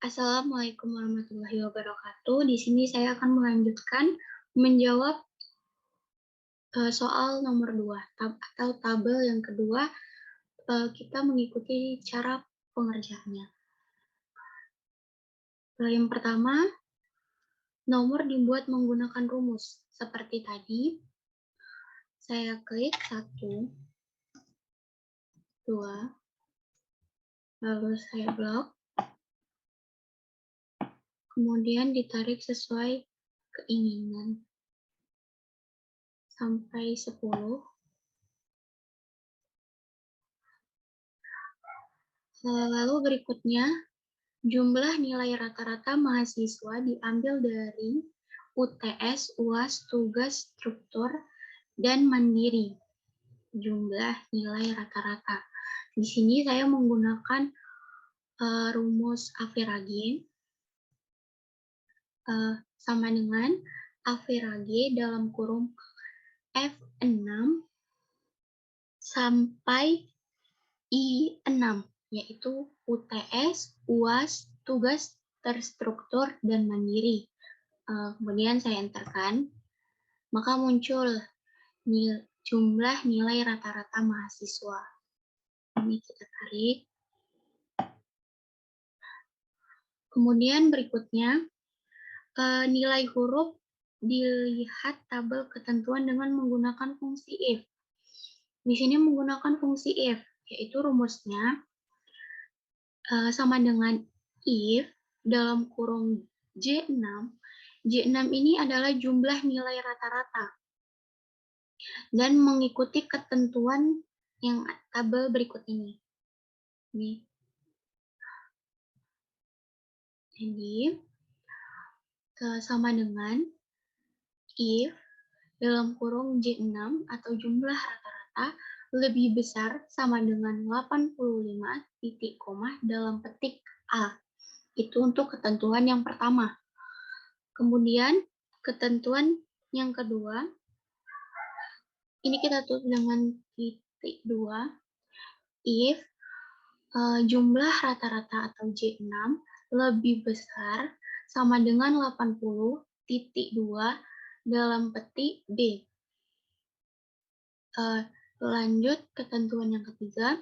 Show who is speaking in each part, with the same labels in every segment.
Speaker 1: Assalamualaikum warahmatullahi wabarakatuh. Di sini saya akan melanjutkan menjawab soal nomor 2 atau tabel yang kedua. Kita mengikuti cara pengerjaannya. Yang pertama, nomor dibuat menggunakan rumus. Seperti tadi, saya klik 1, 2, lalu saya blok, kemudian ditarik sesuai keinginan sampai 10. Lalu berikutnya, jumlah nilai rata-rata mahasiswa diambil dari UTS, UAS, tugas, struktur, dan mandiri. Jumlah nilai rata-rata. Di sini saya menggunakan rumus average sama dengan average dalam kurung F6 sampai I6, yaitu UTS, UAS, tugas terstruktur, dan mandiri. Kemudian saya enterkan, maka muncul jumlah nilai rata-rata mahasiswa. Ini kita tarik. Kemudian berikutnya, nilai huruf dilihat tabel ketentuan dengan menggunakan fungsi if. Di sini menggunakan fungsi if, yaitu rumusnya sama dengan if dalam kurung J6. J6 ini adalah jumlah nilai rata-rata dan mengikuti ketentuan yang tabel berikut ini. Jadi, sama dengan if dalam kurung J6 atau jumlah rata-rata lebih besar sama dengan 85 titik koma dalam petik A. Itu untuk ketentuan yang pertama. Kemudian ketentuan yang kedua, ini kita tulis dengan titik 2. If jumlah rata-rata atau J6 lebih besar sama dengan 80.2 dalam petik B. Lanjut ketentuan yang ketiga,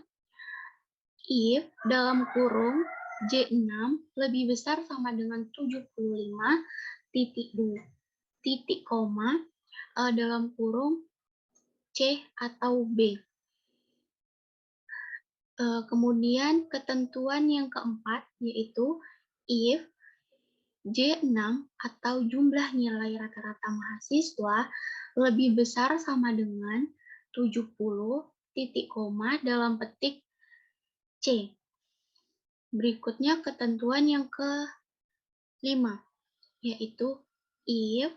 Speaker 1: if dalam kurung J6 lebih besar sama dengan 75.2 titik koma dalam kurung C atau B. Kemudian ketentuan yang keempat, yaitu if J6 atau jumlah nilai rata-rata mahasiswa lebih besar sama dengan 70 titik koma dalam petik C. Berikutnya ketentuan yang kelima, yaitu if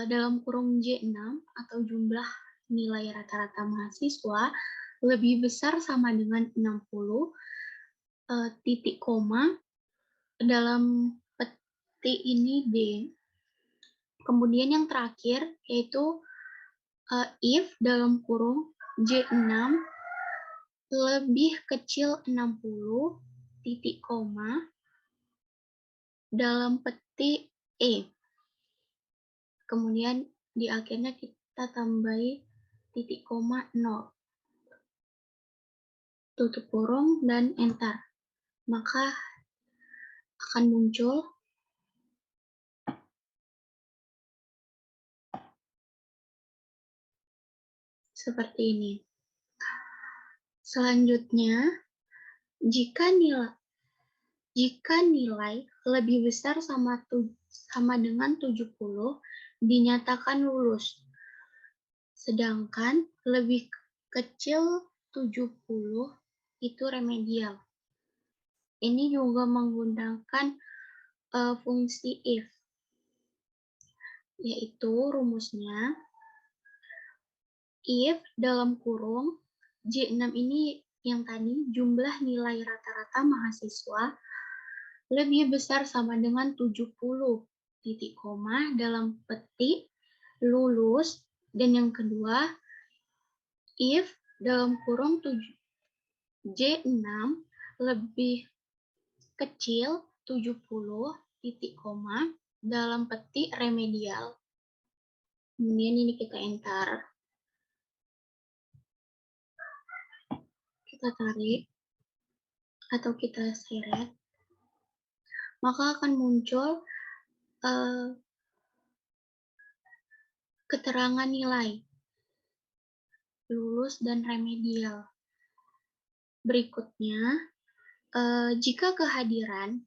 Speaker 1: dalam kurung J6 atau jumlah nilai rata-rata mahasiswa lebih besar sama dengan 60 titik koma dalam petik ini D. Kemudian yang terakhir yaitu if dalam kurung J6 lebih kecil 60 titik koma dalam petik E. Kemudian di akhirnya kita tambahi titik koma 0. Tutup kurung dan enter. Maka akan muncul seperti ini. Selanjutnya, jika nilai lebih besar sama dengan 70 dinyatakan lulus. Sedangkan lebih kecil 70 itu remedial. Ini juga menggunakan fungsi if, yaitu rumusnya if dalam kurung J6 ini yang tadi jumlah nilai rata-rata mahasiswa lebih besar sama dengan 70 titik koma dalam petik lulus, dan yang kedua if dalam kurung J6 lebih kecil 70 titik koma dalam petik remedial. Kemudian ini kita enter. Kita tarik atau kita seret, maka akan muncul keterangan nilai lulus dan remedial. Berikutnya, jika kehadiran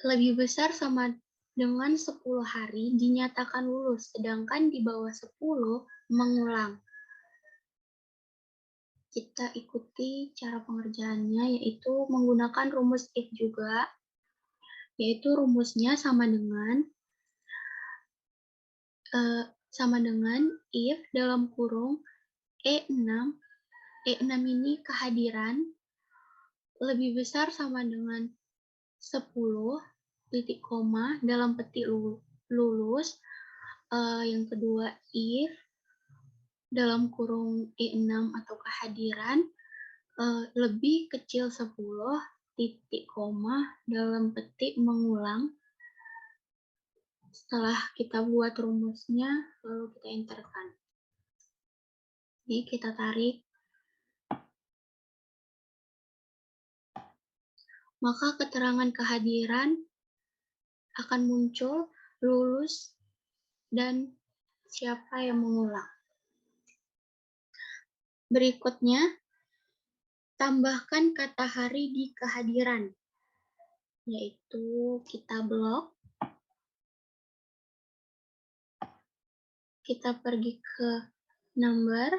Speaker 1: lebih besar sama dengan 10 hari dinyatakan lulus, sedangkan di bawah 10 mengulang. Kita ikuti cara pengerjaannya, yaitu menggunakan rumus if juga, yaitu rumusnya sama dengan if dalam kurung E6 ini kehadiran lebih besar sama dengan 10 titik koma dalam petik lulus. Yang kedua, if dalam kurung E6 atau kehadiran lebih kecil 10 titik koma dalam petik mengulang. Setelah kita buat rumusnya, lalu kita enterkan. Ini kita tarik. Maka keterangan kehadiran akan muncul, lulus, dan siapa yang mengulang. Berikutnya, tambahkan kata hari di kehadiran, yaitu kita blok. Kita pergi ke number,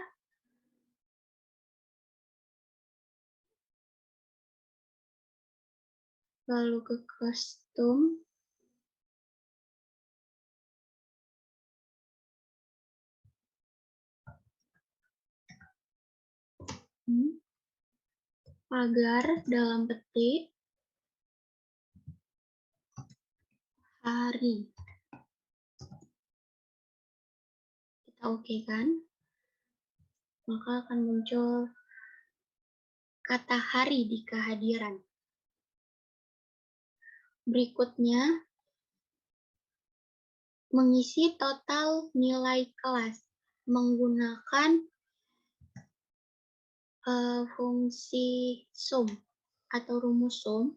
Speaker 1: lalu ke custom, pagar dalam petik hari. Kita oke kan? Maka akan muncul kata hari di kehadiran. Berikutnya, mengisi total nilai kelas menggunakan fungsi sum atau rumus sum.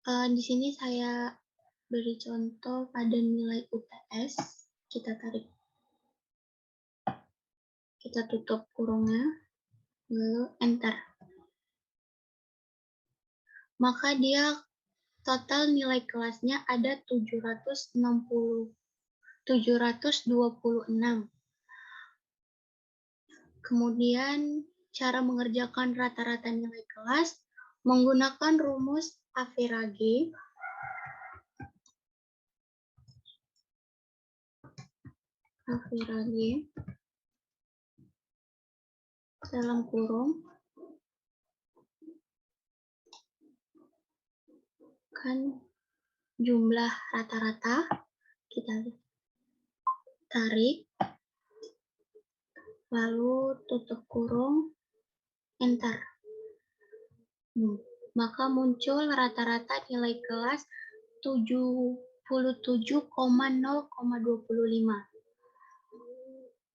Speaker 1: Di sini saya beri contoh pada nilai UTS. Kita tarik. Kita tutup kurungnya, lalu enter. Maka dia total nilai kelasnya ada 726. Kemudian cara mengerjakan rata-rata nilai kelas menggunakan rumus average dalam kurung kan jumlah rata-rata, kita tarik, lalu tutup kurung, enter. Maka muncul rata-rata nilai kelas 77,0,25.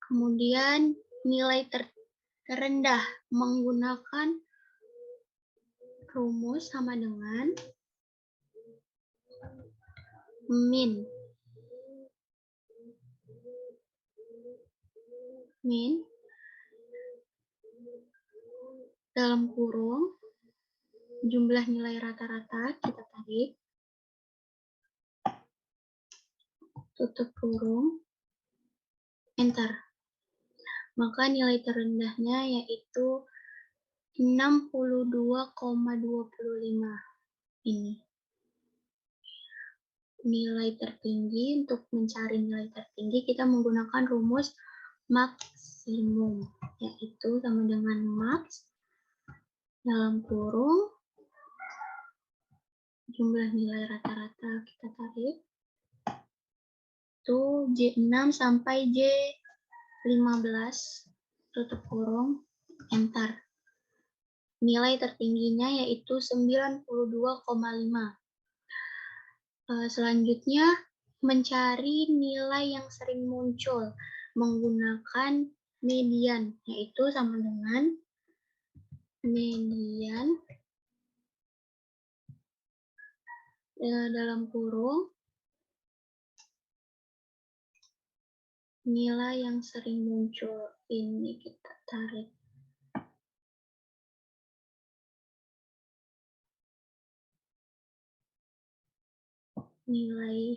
Speaker 1: Kemudian nilai terendah menggunakan rumus sama dengan min dalam kurung jumlah nilai rata-rata, kita tarik, tutup kurung, enter. Maka nilai terendahnya yaitu 62,25 ini. Nilai tertinggi, untuk mencari nilai tertinggi kita menggunakan rumus maksimum, yaitu sama dengan max dalam kurung jumlah nilai rata-rata, kita tarik, yaitu J6 sampai J15, tutup kurung, enter. Nilai tertingginya yaitu 92,5. Selanjutnya, mencari nilai yang sering muncul menggunakan median, yaitu sama dengan median dalam kurung nilai yang sering muncul. Ini kita tarik. Nilai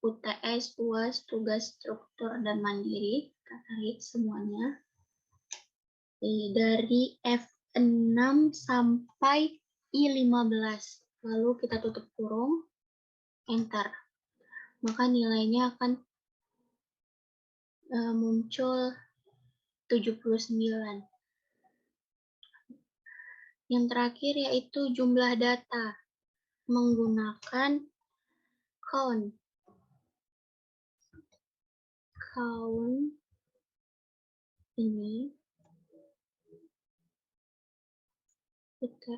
Speaker 1: UTS, UAS, tugas struktur, dan mandiri. Kita tarik semuanya. Dari F6 sampai I15. Lalu kita tutup kurung, enter. Maka nilainya akan muncul 79. Yang terakhir yaitu jumlah data menggunakan count. Count ini kita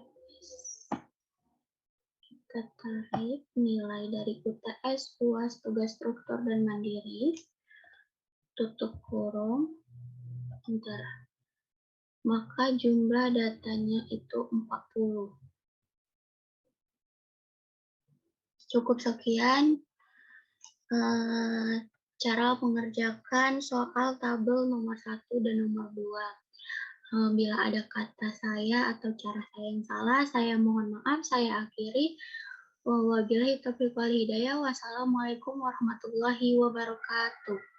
Speaker 1: tarik nilai dari UTS, UAS, tugas struktur, dan mandiri, tutup kurung, enter. Maka jumlah datanya itu 40. Cukup sekian cara mengerjakan soal tabel nomor 1 dan nomor 2. Bila ada kata saya atau cara saya yang salah, saya mohon maaf, saya akhiri. Wabillahi taufiq wal hidayah. Wassalamualaikum warahmatullahi wabarakatuh.